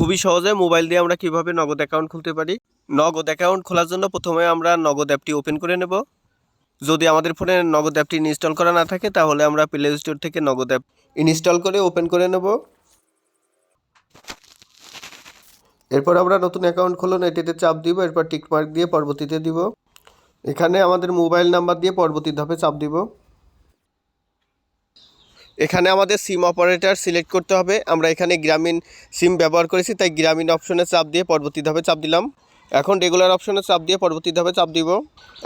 খুবই সহজে মোবাইল দিয়ে আমরা কিভাবে নগদ অ্যাকাউন্ট খুলতে পারি। নগদ অ্যাকাউন্ট খোলার জন্য প্রথমে আমরা নগদ অ্যাপটি ওপেন করে নেব। যদি আমাদের ফোনে নগদ অ্যাপটি ইনস্টল করা না থাকে তাহলে আমরা প্লে স্টোর থেকে নগদ অ্যাপ ইনস্টল করে ওপেন করে নেব। এরপর আমরা নতুন অ্যাকাউন্ট খুলুন এটিতে চাপ দিব, এরপর টিক মার্ক দিয়ে পরবর্তীতে দিব। এখানে আমাদের মোবাইল নাম্বার দিয়ে পরবর্তী ধাপে চাপ দিব। এখানে আমাদের সিম অপারেটর সিলেক্ট করতে হবে। আমরা এখানে গ্রামীণ সিম ব্যবহার করেছি, তাই গ্রামীণ অপশনে চাপ দিয়ে পরবর্তী ধাপে চাপ দিলাম। এখন রেগুলার অপশনে চাপ দিয়ে পরবর্তী ধাপে চাপ দিব।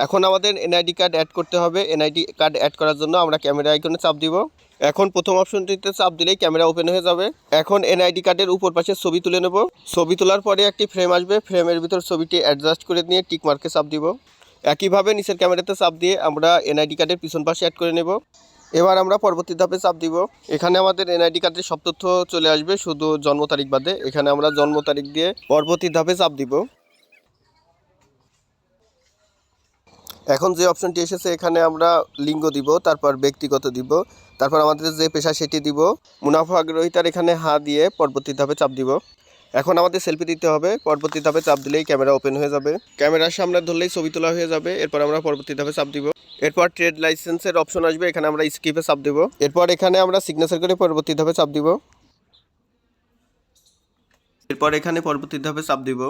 এখন আমাদের এনআইডি কার্ড অ্যাড করতে হবে। এনআইডি কার্ড অ্যাড করার জন্য আমরা ক্যামেরা আইকনে চাপ দিব। এখন প্রথম অপশনটিতে চাপ দিলেই ক্যামেরা ওপেন হয়ে যাবে। এখন এনআইডি কার্ডের উপর পাশে ছবি তুলে নেব। ছবি তোলার পরে একটি ফ্রেম আসবে, ফ্রেমের ভিতর ছবিটি অ্যাডজাস্ট করে নিয়ে টিক মার্কে চাপ দিব। একইভাবে নিচের ক্যামেরাতে চাপ দিয়ে আমরা এনআইডি কার্ডের পিছন পাশে অ্যাড করে নেব। এবার আমরা পরবর্তী ধাপে চাপ দিব। এখানে আমাদের এনআইডি কার্ডের সব তথ্য চলে আসবে, শুধু জন্ম তারিখ বাদে। এখানে আমরা জন্ম তারিখ দিয়ে পরবর্তী ধাপে চাপ দিব। এখন যে অপশনটি এসেছে এখানে আমরা লিঙ্গ দিব, তারপর ব্যক্তিগত দিব, তারপর আমাদের যে পেশা সেটি দিব। মুনাফা গ্রহীতার এখানে হা দিয়ে পরবর্তী ধাপে চাপ দিব। এখন আমাদের সেলফি দিতে হবে। পরবর্তী ধাপে চাপ দিলেই ক্যামেরা ওপেন হয়ে যাবে। ক্যামেরার সামনে ধরলেই ছবি তোলা হয়ে যাবে। এরপর আমরা পরবর্তী ধাপে চাপ দিব। এরপর ট্রেড লাইসেন্সের অপশন আসবে, এখানে আমরা স্কিপে চাপ দেব। এরপর এখানে আমরা সিগনেচার করে পরবর্তী ধাপে চাপ দিব। এরপর এখানে পরবর্তী ধাপে চাপ দিব।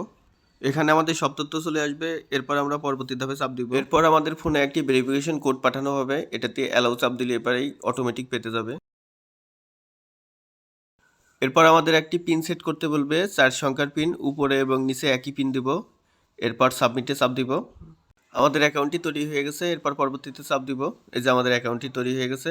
এখানে আমাদের সব তথ্য চলে আসবে। এরপর আমরা পরবর্তী ধাপে চাপ দিব। এরপর আমাদের ফোনে একটি ভেরিফিকেশন কোড পাঠানো হবে, এটাতে অ্যালাউ চাপ দিলে এবারেই অটোমেটিক পেতে যাবে। এরপর আমাদের একটি পিন সেট করতে বলবে, 4 সংখ্যার পিন, উপরে এবং নিচে একই পিন দিব। এরপর সাবমিটে চাপ দিব। আমাদের অ্যাকাউন্টটি তৈরি হয়ে গেছে। এরপর পরবর্তীতে চাপ দিব। এই যে আমাদের অ্যাকাউন্টটি তৈরি হয়ে গেছে।